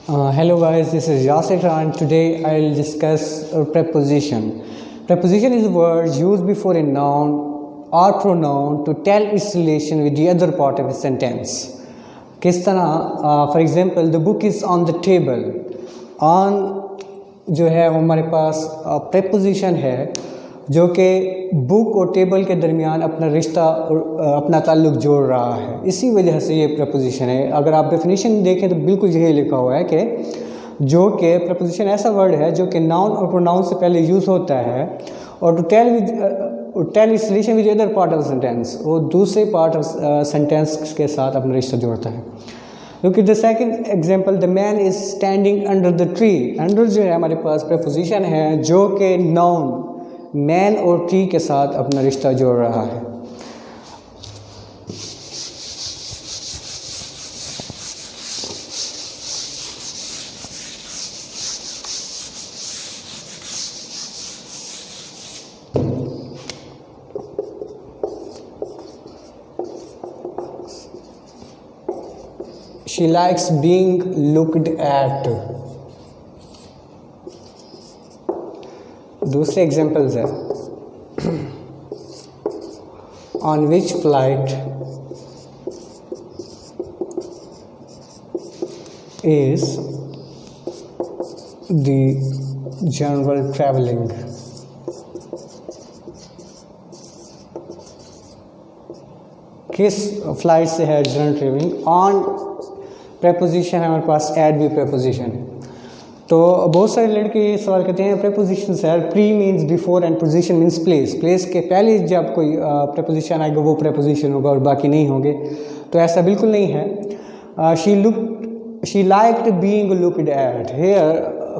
Hello guys, this is Yasir and today I'll discuss a preposition. Preposition is a word used before a noun or pronoun to tell its relation with the other part of a sentence. किस तरह for example the book is on the table. On जो है वो हमारे पास preposition है जो कि book और टेबल के दरमियान अपना रिश्ता और अपना ताल्लुक जोड़ रहा है, इसी वजह से ये प्रपोजिशन है। अगर आप डेफिनेशन देखें तो बिल्कुल यही लिखा हुआ है कि जो कि प्रपोजिशन ऐसा वर्ड है जो कि नाउन और प्रोनाउन से पहले यूज़ होता है और टू टेल इस relation with other part of sentence, वो दूसरे पार्ट ऑफ सेंटेंस के साथ अपना रिश्ता जोड़ता है। Look at the second example, the man is standing under the tree. Under जो है हमारे पास प्रपोजिशन है जो कि नाउन मैन और ट्री के साथ अपना रिश्ता जोड़ रहा है। She likes being looked at. दूसरे एग्जाम्पल्स है on which flight is the general travelling. किस फ्लाइट से है जनरल ट्रैवलिंग। ऑन प्रेपोजिशन है हमारे पास, एट भी प्रेपोजिशन है। तो बहुत सारे लड़के ये सवाल करते हैं preposition sir, pre means before and position means place, place के पहले जब कोई प्रेपोजिशन आएगा वो प्रेपोजिशन होगा और बाकी नहीं होंगे। तो ऐसा बिल्कुल नहीं है। She liked being looked at, here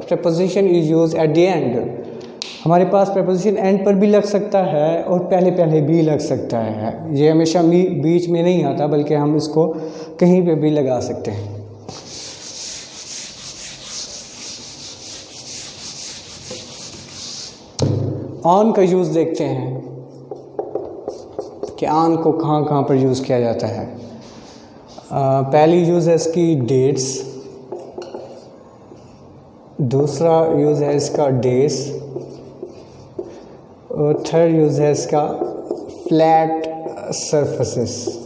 preposition is use at the end. हमारे पास प्रेपोजिशन एंड पर भी लग सकता है और पहले पहले भी लग सकता है। ये हमेशा बीच में नहीं आता बल्कि हम इसको कहीं पे भी लगा सकते हैं। ऑन का यूज़ देखते हैं कि ऑन को कहाँ कहाँ पर यूज़ किया जाता है। पहली यूज़ है इसकी डेट्स, दूसरा यूज़ है इसका डेज और थर्ड यूज़ है इसका फ्लैट सरफेसेस।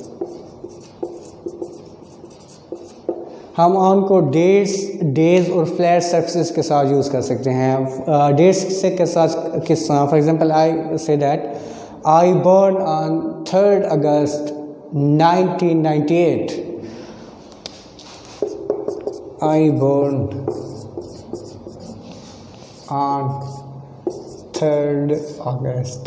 हम ऑन को डेज और फ्लैट सरफेसेस के साथ यूज़ कर सकते हैं। डेज से के साथ किस तरह, for example I say that I born on 3rd August 1998। I born on 3rd August।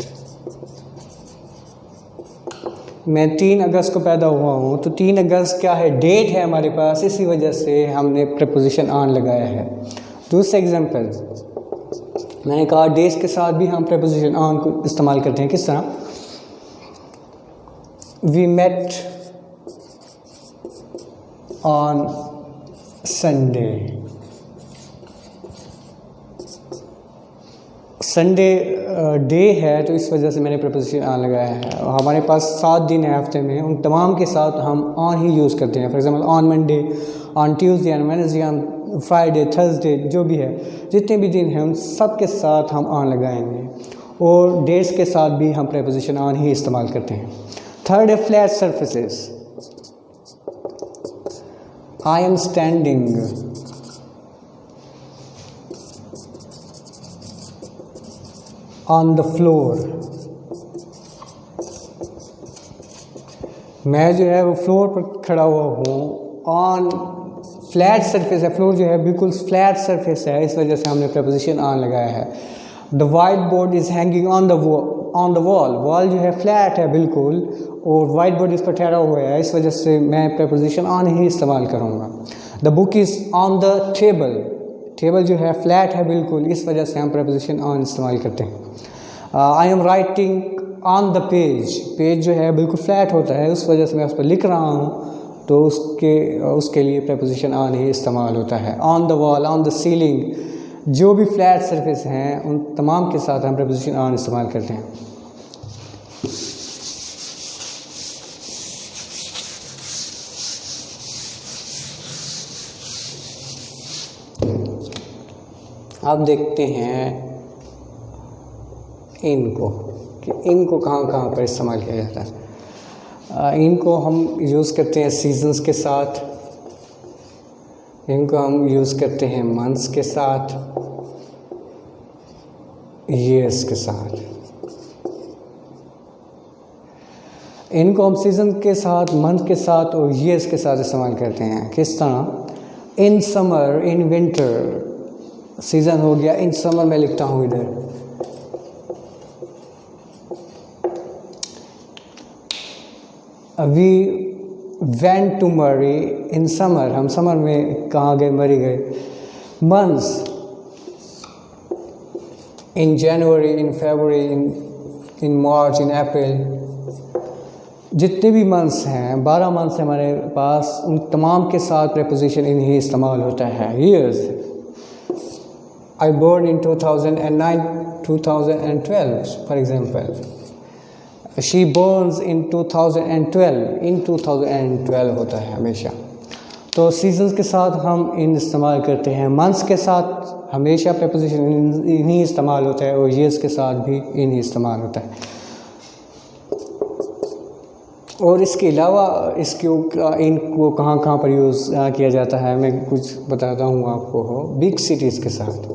मैं 3 अगस्त को पैदा हुआ हूँ, तो 3 अगस्त क्या है, डेट है हमारे पास, इसी वजह से हमने प्रेपोजिशन ऑन लगाया है। दूसरा एग्जांपल मैंने कहा डेज के साथ भी हम प्रेपोजिशन ऑन को इस्तेमाल करते हैं। किस तरह, we met on Sunday. Sunday day है तो इस वजह से मैंने प्रपोजिशन ऑन लगाया है। हमारे पास 7 दिन है हफ्ते में, उन तमाम के साथ हम ऑन ही यूज़ करते हैं। For example on Monday, on Tuesday, on Wednesday, on Friday, Thursday, जो भी है जितने भी दिन हैं उन सब के साथ हम ऑन लगाएंगे। और डेट्स के साथ भी हम प्रपोजिशन ऑन ही इस्तेमाल करते हैं। थर्ड है flat surfaces. I am standing on the floor. मैं जो है वो फ्लोर पर खड़ा हुआ हूँ। ऑन फ्लैट सरफेस है, फ्लोर जो है बिल्कुल फ्लैट सरफेस है, इस वजह से हमने प्रपोजिशन ऑन लगाया है। The white board is hanging on the wall. Wall जो है फ्लैट है बिल्कुल और वाइट बोर्ड इस पर ठहरा हुआ है, इस वजह से मैं प्रपोजिशन ऑन ही इस्तेमाल करूँगा। The book is on the table. Table जो है फ्लैट है बिल्कुल, इस वजह से हम प्रपोजिशन ऑन इस्तेमाल करते हैं। I am writing on the page. Page जो है बिल्कुल फ्लैट होता है, उस वजह से मैं उस पर लिख रहा हूँ, तो उसके लिए प्रपोजिशन ऑन ही इस्तेमाल होता है। On the wall, on the ceiling, जो भी फ्लैट सरफेस हैं उन तमाम के साथ हम प्रपोजिशन ऑन इस्तेमाल करते हैं। अब देखते हैं इनको कि इनको कहाँ कहाँ पर इस्तेमाल किया जाता है। इनको हम यूज़ करते हैं सीजन्स के साथ, इनको हम यूज़ करते हैं मंथ्स के साथ, ईयर्स के साथ। इनको हम सीज़न के साथ, मंथ के साथ और ईयर्स के साथ इस्तेमाल करते हैं। किस तरह? In summer, in winter, season हो गया इन समर, मैं लिखता हूँ इधर। वी वेंट टू मरी इन समर, हम समर में कहाँ गए? मरी गए। मंथ्स, इन जनवरी, इन फरवरी, इन मार्च, इन अप्रैल। जितने भी मंथ्स हैं, 12 मंथ्स हमारे पास, उन तमाम के साथ प्रेपोजिशन इन ही इस्तेमाल होता है। Years, I born in 2009, 2012 for example. She borns in 2012, in 2012 होता है हमेशा। तो सीजन्स के साथ हम इन इस्तेमाल करते हैं, मंथ्स के साथ हमेशा प्रेपोजिशन इन ही इस्तेमाल होता है और ईयर्स के साथ भी इन ही इस्तेमाल होता है। और इसके अलावा इनको कहाँ कहाँ पर यूज़ किया जाता है, मैं कुछ बताता हूँ आपको। बिग सिटीज़ के साथ,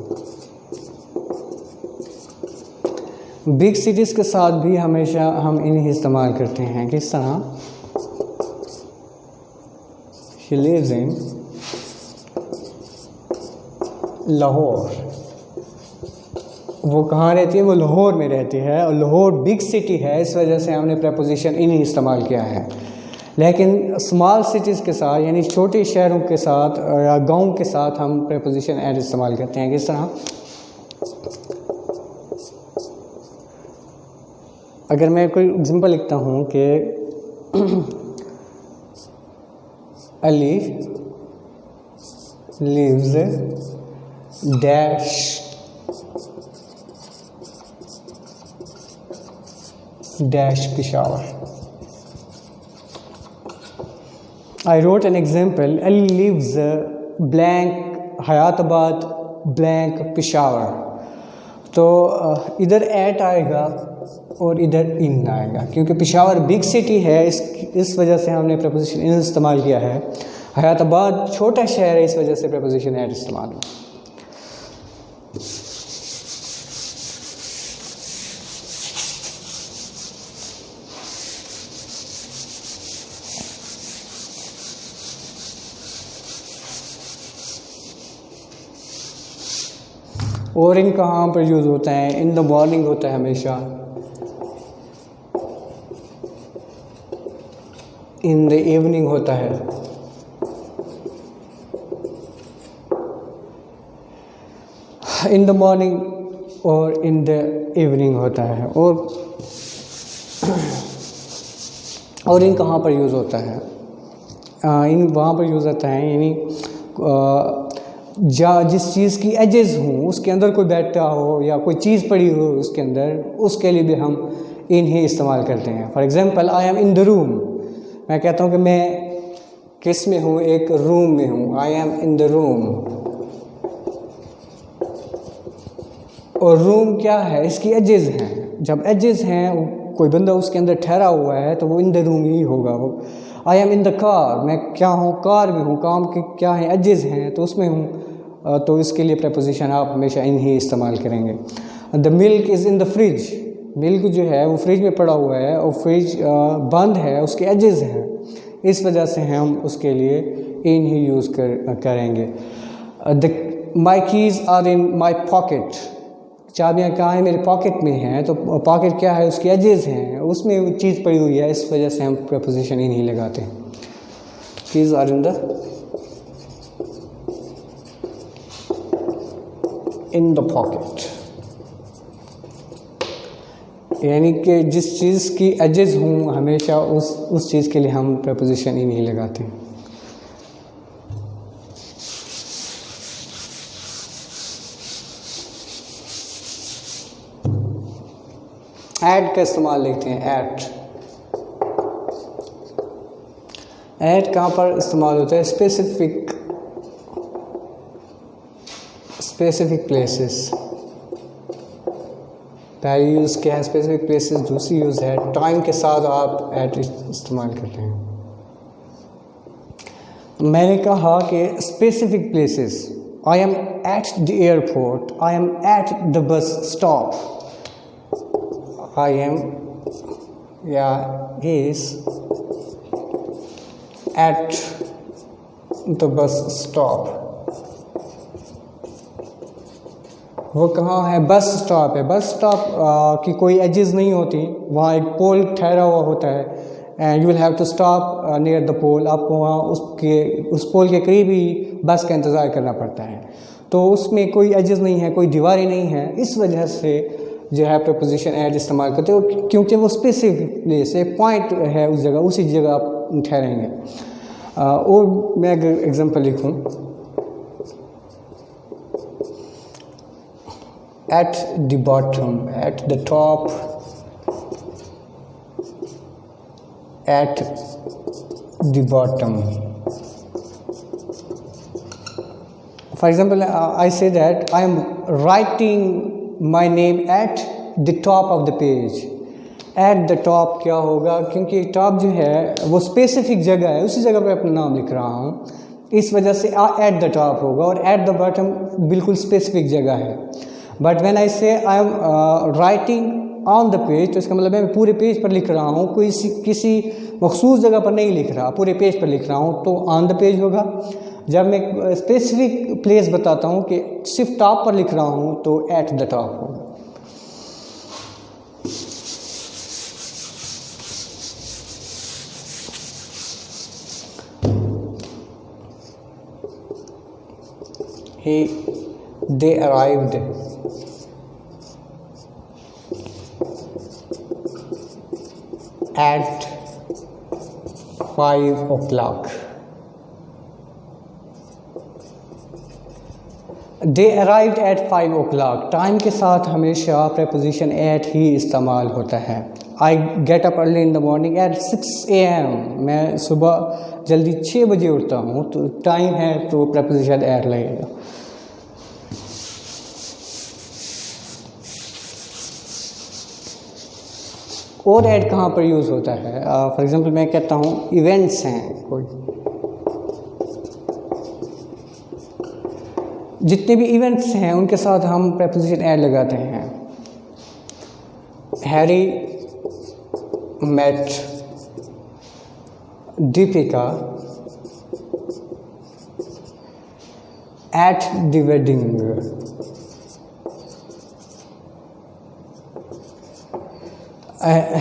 बिग सिटीज़ के साथ भी हमेशा हम इन्हीं इस्तेमाल करते हैं। किस तरह? She lives in लाहौर, वो कहाँ रहती है? वो लाहौर में रहती है और लाहौर बिग सिटी है, इस वजह से हमने प्रेपोजिशन इन ही इस्तेमाल किया है। लेकिन स्मॉल सिटीज़ के साथ, यानी छोटे शहरों के साथ या गांव के साथ हम प्रेपोजिशन एंड इस्तेमाल करते हैं। किस तरह? अगर मैं कोई एग्जाम्पल लिखता हूँ कि Ali lives dash dash Peshawar. I wrote an example. Ali lives blank Hayatabad blank Peshawar. तो इधर एट आएगा और इधर इन आएगा, क्योंकि पेशावर बिग सिटी है, इस वजह से हमने प्रपोजिशन इन इस्तेमाल किया है। हयाताबाद छोटा शहर है, इस वजह से प्रपोजिशन एट इस्तेमाल हुआ। और इन कहाँ पर यूज़ होता है? इन द मॉर्निंग होता है हमेशा, इन द इवनिंग होता है, इन द मॉर्निंग और इन द इवनिंग होता है। और इन कहाँ पर यूज़ होता है? इन वहाँ पर यूज़ होता है, यानी जिस चीज़ की एजेस हों, उसके अंदर कोई बैठा हो या कोई चीज़ पड़ी हो उसके अंदर, उसके लिए भी हम इन ही इस्तेमाल करते हैं। For example, I am in the room, मैं कहता हूँ कि मैं किस में हूँ? एक रूम में हूँ। I am in the room. और रूम क्या है? इसकी एजेस हैं। जब एजेस हैं, कोई बंदा उसके अंदर ठहरा हुआ है, तो वो इन द रूम ही होगा। वो I am in the car, मैं क्या हूँ? कार में हूँ। काम के क्या है? एजेस हैं, तो उसमें हूँ। तो इसके लिए प्रपोजिशन आप हमेशा इन ही इस्तेमाल करेंगे। The milk is in the fridge, milk जो है वो फ्रिज में पड़ा हुआ है और फ्रिज बंद है, उसके एजेस हैं, इस वजह से हम उसके लिए इन ही यूज़ करेंगे। The my keys are in my pocket, चाबियाँ कहाँ हैं? मेरे पॉकेट में हैं। तो पॉकेट क्या है? उसके एजेस हैं, उसमें वो चीज़ पड़ी हुई है, इस वजह से हम प्रपोजिशन इन ही लगाते हैं। Keys are in the pocket, यानी कि जिस चीज़ की एजेस हों, हमेशा उस चीज़ के लिए हम प्रपोजिशन इन ही लगाते हैं। ऐड का इस्तेमाल देखते हैं। ऐड कहाँ पर इस्तेमाल होता है? स्पेसिफिक प्लेसेस, पहली यूज़ क्या है स्पेसिफिक प्लेसेस, दूसरी यूज़ है टाइम के साथ आप एट इस्तेमाल करते हैं। मैंने कहा कि specific places, I am at the airport, I am at the bus stop, I am या is at the bus stop. वो कहाँ है? बस स्टॉप है। बस स्टॉप की कोई एजेस नहीं होती, वहाँ एक पोल ठहरा हुआ होता है and you will have to stop near the pole. आपको वहाँ उस पोल के करीब ही बस का इंतज़ार करना पड़ता है। तो उसमें कोई एजेस नहीं है, कोई दीवारें नहीं है, इस वजह से जो है प्रपोजिशन एट इस्तेमाल करते हो, क्योंकि वो स्पेसिफिक प्लेस है, पॉइंट है उस जगह, उसी जगह आप ठहरेंगे। और मैं अगर एग्जांपल लिखूँ, at the bottom, at the top, at the bottom. For example, I say that I am writing my name at the top of the page. At the top क्या होगा? क्योंकि टॉप जो है वो स्पेसिफिक जगह है, उसी जगह पे अपना नाम लिख रहा हूँ, इस वजह से एट द टॉप होगा। और एट द बॉटम बिल्कुल स्पेसिफिक जगह है। बट व्हेन आई से I am writing on the page, तो इसका मतलब है मैं पूरे पेज पर लिख रहा हूँ, कोई किसी मखसूस जगह पर नहीं लिख रहा, पूरे पेज पर लिख रहा हूँ, तो ऑन द पेज होगा। जब मैं स्पेसिफिक प्लेस बताता हूँ कि सिर्फ टॉप पर लिख रहा हूँ, तो एट द टॉप होगा। They arrived at 5 o'clock. They arrived at 5 o'clock. Time के साथ हमेशा preposition at ही इस्तेमाल होता है। I get up early in the morning at 6 AM. मैं सुबह जल्दी 6 बजे उठता हूँ, तो टाइम है तो preposition at लगेगा। और ऐड कहाँ पर यूज़ होता है? फॉर एग्जांपल मैं कहता हूँ इवेंट्स हैं कोई, जितने भी इवेंट्स हैं उनके साथ हम preposition ऐड लगाते हैं। Harry met Deepika at the wedding.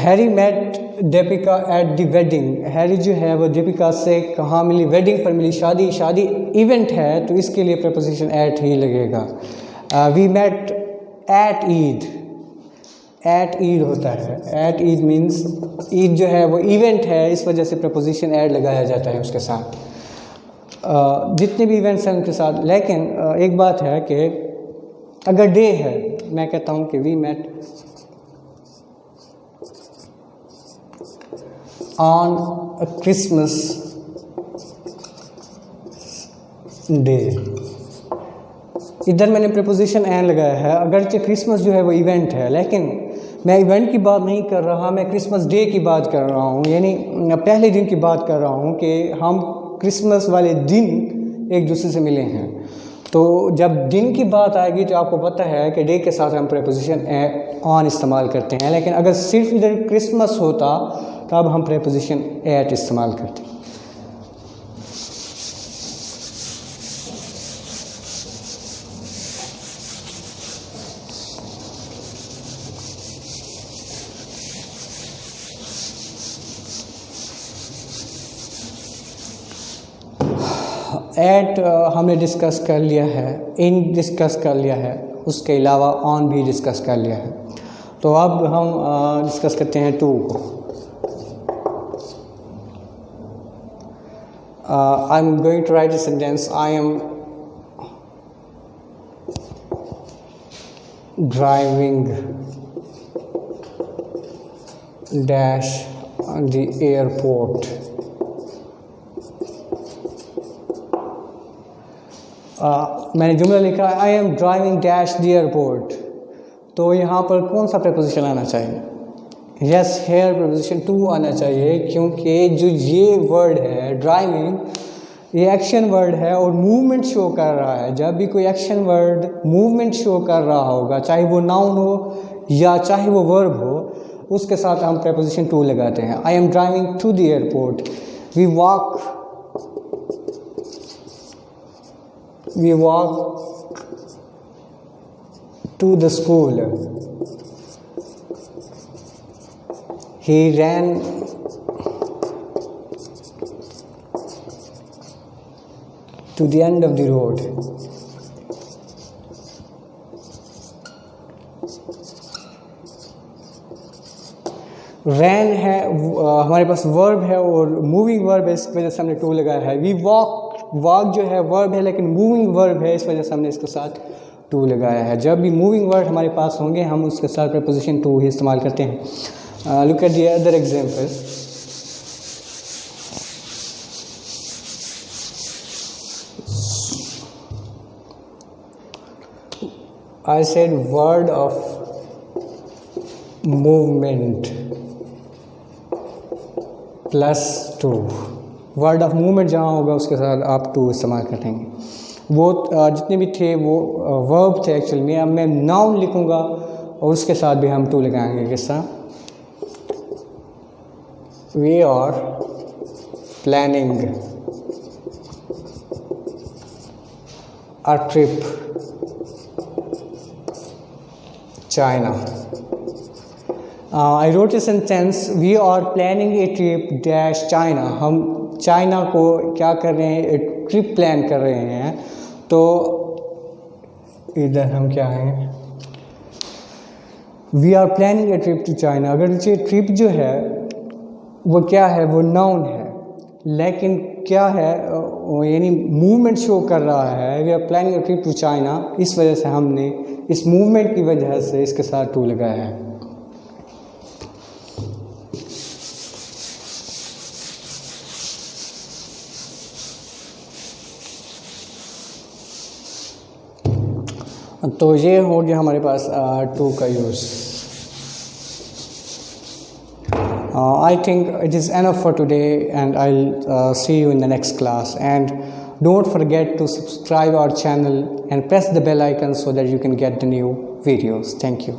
Harry met Deepika at the wedding. Harry जो है वो दीपिका से कहाँ मिली? वेडिंग पर मिली। शादी इवेंट है, तो इसके लिए प्रपोजिशन एट ही लगेगा। We met at Eid. At Eid होता है, एट ईद मीन्स ईद जो है वो इवेंट है, इस वजह से प्रपोजिशन एट लगाया जाता है उसके साथ। जितने भी इवेंट्स हैं उनके साथ। लेकिन एक बात है कि अगर डे है, मैं कहता हूँ कि we met on a Christmas day। इधर मैंने प्रपोजिशन एन लगाया है, अगरचे क्रिसमस जो है वो इवेंट है, लेकिन मैं इवेंट की बात नहीं कर रहा, मैं क्रिसमस डे की बात कर रहा हूँ, यानी पहले दिन की बात कर रहा हूँ कि हम क्रिसमस वाले दिन एक दूसरे से मिले हैं। तो जब दिन की बात आएगी तो आपको पता है कि डे के साथ हम प्रपोजिशन ऑन इस्तेमाल करते हैं, लेकिन अगर सिर्फ इधर क्रिसमस होता तब हम प्रपोजिशन एट इस्तेमाल करते हैं। एट हमने डिस्कस कर लिया है, इन डिस्कस कर लिया है, उसके अलावा ऑन भी डिस्कस कर लिया है। तो अब हम डिस्कस करते हैं टू को। I am going to write a sentence. I am driving dash the airport. मैंने जुमला लिखा I am driving dash the airport, तो यहाँ पर कौन सा प्रपोजिशन आना चाहिए? यस, हेयर प्रपोजिशन टू आना चाहिए, क्योंकि जो ये वर्ड है ड्राइविंग, ये एक्शन वर्ड है और मूवमेंट शो कर रहा है। जब भी कोई एक्शन वर्ड मूवमेंट शो कर रहा होगा, चाहे वो नाउन हो या चाहे वो वर्ब हो, उसके साथ हम प्रपोजिशन टू लगाते हैं। I am driving to the airport, we walk to the school, he ran to the end of the road. ran है हमारे पास वर्ब है और मूविंग वर्ब है, इस वजह से हमने टू लगाया है। वी वॉक जो है वर्ब है लेकिन मूविंग वर्ब है, इस वजह से हमने इसके साथ टू लगाया है। जब भी मूविंग वर्ड हमारे पास होंगे हम उसके साथ प्रपोजिशन टू ही इस्तेमाल करते हैं। Look at the other example. I said word of movement plus to. Word of movement जहाँ होगा उसके साथ आप टू इस्तेमाल करेंगे। वो जितने भी थे वो वर्ब थे एक्चुअल में। अब मैं नाउन लिखूँगा और उसके साथ भी हम टू लगाएंगे। किस तरह? We are planning a trip China. I wrote a sentence, we are planning a trip dash China. हम चाइना को क्या कर रहे हैं? एक ट्रिप प्लान कर रहे हैं। तो इधर हम क्या हैं? We are planning a trip to China। अगर ये ट्रिप जो है वो क्या है? वो नाउन है, लेकिन क्या है? यानी मूवमेंट शो कर रहा है। We are planning a trip to China, इस वजह से हमने इस मूवमेंट की वजह से इसके साथ टू लगाया है। तो ये हो गया हमारे पास टू का use. I think it is enough for today, and I'll see you in the next class. And don't forget to subscribe our channel and press the bell icon so that you can get the new videos. Thank you.